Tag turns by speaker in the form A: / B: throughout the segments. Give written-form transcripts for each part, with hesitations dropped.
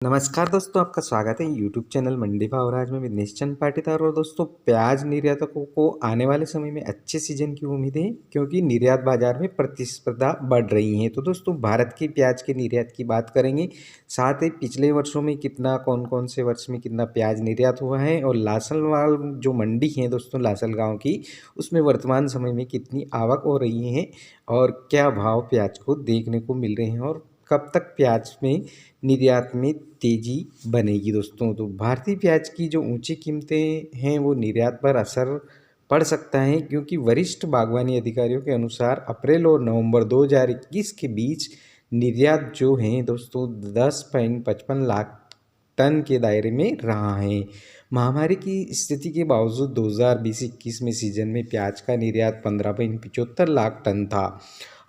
A: नमस्कार दोस्तों, आपका स्वागत है यूट्यूब चैनल मंडी भाव और आज मैं विघ्नेश चंद पाटीदार। और दोस्तों, प्याज निर्यातकों को आने वाले समय में अच्छे सीजन की उम्मीद है क्योंकि निर्यात बाजार में प्रतिस्पर्धा बढ़ रही है। तो दोस्तों, भारत की प्याज के निर्यात की बात करेंगे, साथ ही पिछले वर्षों में कितना कौन कौन से वर्ष में कितना प्याज निर्यात हुआ है और लासलवाल जो मंडी है दोस्तों लासलगांव की, उसमें वर्तमान समय में कितनी आवक हो रही है और क्या भाव प्याज को देखने को मिल रहे हैं और कब तक प्याज में निर्यात में तेजी बनेगी। दोस्तों, तो भारतीय प्याज की जो ऊंची कीमतें हैं वो निर्यात पर असर पड़ सकता है क्योंकि वरिष्ठ बागवानी अधिकारियों के अनुसार अप्रैल और नवंबर 2021 के बीच निर्यात जो है दोस्तों 10.55 लाख टन के दायरे में रहा है। महामारी की स्थिति के बावजूद 2020-21 में सीजन में प्याज का निर्यात 15.75 लाख टन था।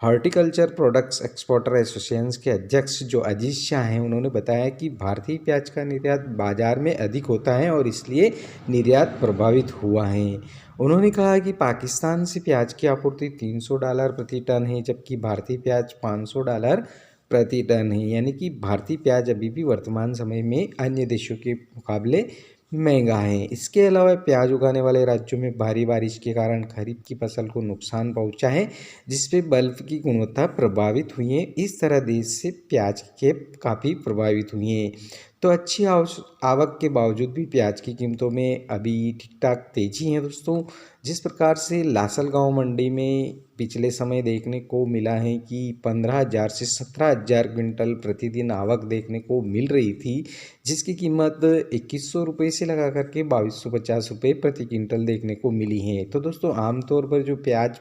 A: हॉर्टिकल्चर प्रोडक्ट्स एक्सपोर्टर एसोसिएशन के अध्यक्ष जो अजीज शाह हैं, उन्होंने बताया कि भारतीय प्याज का निर्यात बाजार में अधिक होता है और इसलिए निर्यात प्रभावित हुआ है। उन्होंने कहा कि पाकिस्तान से प्याज की आपूर्ति $300 प्रति टन है, जबकि भारतीय प्याज $500 प्रति टन है। यानी कि भारतीय प्याज अभी भी वर्तमान समय में अन्य देशों के मुकाबले महंगा है। इसके अलावा प्याज उगाने वाले राज्यों में भारी बारिश के कारण खरीफ की फसल को नुकसान पहुंचा है, जिसपे बल्ब की गुणवत्ता प्रभावित हुई है। इस तरह देश से प्याज की खेप काफ़ी प्रभावित हुई है। तो अच्छी आवक के बावजूद भी प्याज की कीमतों में अभी ठीक ठाक तेजी है दोस्तों। जिस प्रकार से लासलगांव मंडी में पिछले समय देखने को मिला है कि 15,000 से 17,000 क्विंटल प्रतिदिन आवक देखने को मिल रही थी, जिसकी कीमत 2100 रुपये से लगा करके 2250 रुपये प्रति क्विंटल देखने को मिली है। तो दोस्तों, आमतौर पर जो प्याज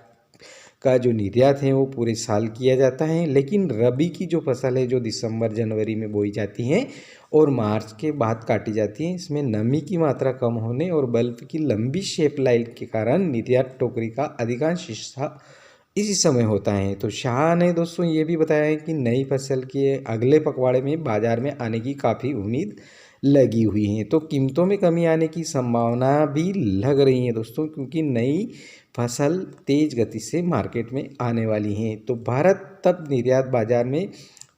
A: का जो निर्यात है वो पूरे साल किया जाता है, लेकिन रबी की जो फसल है जो दिसंबर जनवरी में बोई जाती है और मार्च के बाद काटी जाती है, इसमें नमी की मात्रा कम होने और बल्ब की लंबी शेप लाइट के कारण निर्यात टोकरी का अधिकांश हिस्सा इसी समय होता है। तो शाह ने दोस्तों ये भी बताया है कि नई फसल के अगले पखवाड़े में बाजार में आने की काफ़ी उम्मीद लगी हुई है। तो कीमतों में कमी आने की संभावना भी लग रही है दोस्तों, क्योंकि नई फसल तेज गति से मार्केट में आने वाली है। तो भारत तब निर्यात बाजार में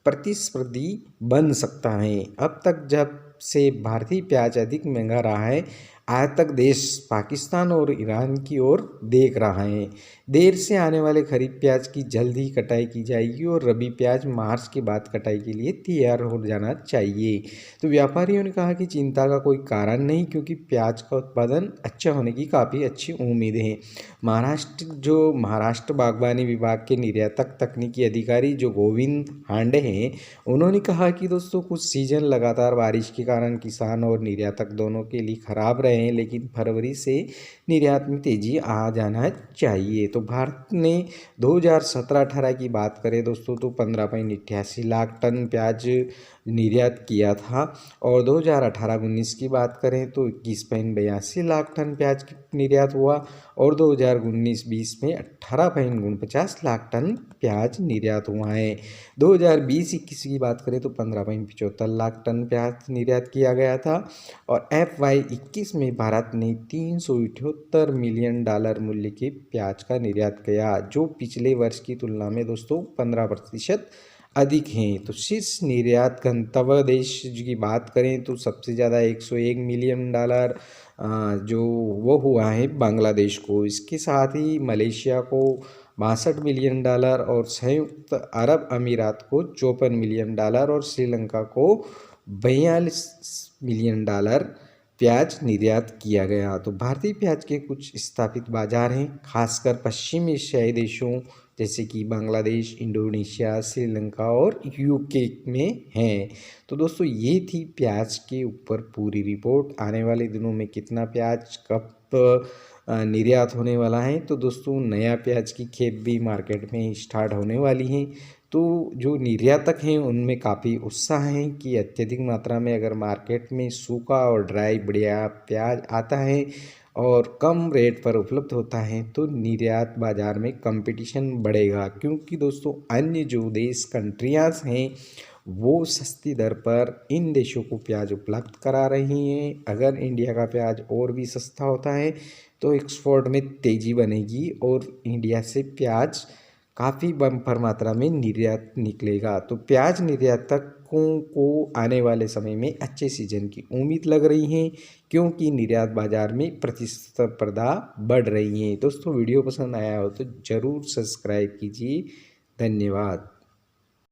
A: प्रतिस्पर्धी बन सकता है। अब तक जब से भारतीय प्याज अधिक महंगा रहा है, आज तक देश पाकिस्तान और ईरान की ओर देख रहा है। देर से आने वाले खरीफ प्याज की जल्द ही कटाई की जाएगी और रबी प्याज मार्च के बाद कटाई के लिए तैयार हो जाना चाहिए। तो व्यापारियों ने कहा कि चिंता का कोई कारण नहीं, क्योंकि प्याज का उत्पादन अच्छा होने की काफ़ी अच्छी उम्मीद है। महाराष्ट्र बागवानी विभाग के निर्यातक तकनीकी अधिकारी जो गोविंद हांडे हैं, उन्होंने कहा कि दोस्तों कुछ सीजन लगातार बारिश के कारण किसान और निर्यातक दोनों के लिए खराब रहे हैं, लेकिन फरवरी से निर्यात में तेजी आ जाना चाहिए। तो भारत ने 2017-18 की बात करें दोस्तों तो 15.88 लाख टन प्याज निर्यात किया था और 2018-19 की बात करें तो 21.82 लाख टन प्याज निर्यात हुआ और 2019-20 में 18.49 लाख टन प्याज निर्यात हुआ है। 2020-21 की बात करें तो 15.75 लाख टन प्याज निर्यात किया गया था और FY21 में भारत ने $378 मिलियन मूल्य के प्याज का निर्यात किया, जो पिछले वर्ष की तुलना में दोस्तों 15% अधिक हैं। तो शीर्ष निर्यात गंतव्य देश की बात करें तो सबसे ज़्यादा $101 मिलियन जो वो हुआ है बांग्लादेश को। इसके साथ ही मलेशिया को $62 मिलियन और संयुक्त अरब अमीरात को $54 मिलियन और श्रीलंका को $42 मिलियन प्याज निर्यात किया गया। तो भारतीय प्याज के कुछ स्थापित बाजार हैं, खासकर पश्चिमी एशियाई देशों जैसे कि बांग्लादेश, इंडोनेशिया, श्रीलंका और UK में हैं। तो दोस्तों, ये थी प्याज के ऊपर पूरी रिपोर्ट। आने वाले दिनों में कितना प्याज कब निर्यात होने वाला है, तो दोस्तों नया प्याज की खेप भी मार्केट में स्टार्ट होने वाली है। तो जो निर्यातक हैं उनमें काफ़ी उत्साह है कि अत्यधिक मात्रा में अगर मार्केट में सूखा और ड्राई बढ़िया प्याज आता है और कम रेट पर उपलब्ध होता है तो निर्यात बाज़ार में कंपटीशन बढ़ेगा, क्योंकि दोस्तों अन्य जो देश कंट्रियाँ हैं वो सस्ती दर पर इन देशों को प्याज उपलब्ध करा रही हैं। अगर इंडिया का प्याज और भी सस्ता होता है तो एक्सपोर्ट में तेज़ी बनेगी और इंडिया से प्याज काफ़ी बम्पर मात्रा में निर्यात निकलेगा। तो प्याज निर्यातक निर्यातकों को आने वाले समय में अच्छे सीजन की उम्मीद लग रही है, क्योंकि निर्यात बाजार में प्रतिस्पर्धा बढ़ रही है। दोस्तों वीडियो पसंद आया हो तो ज़रूर सब्सक्राइब कीजिए। धन्यवाद।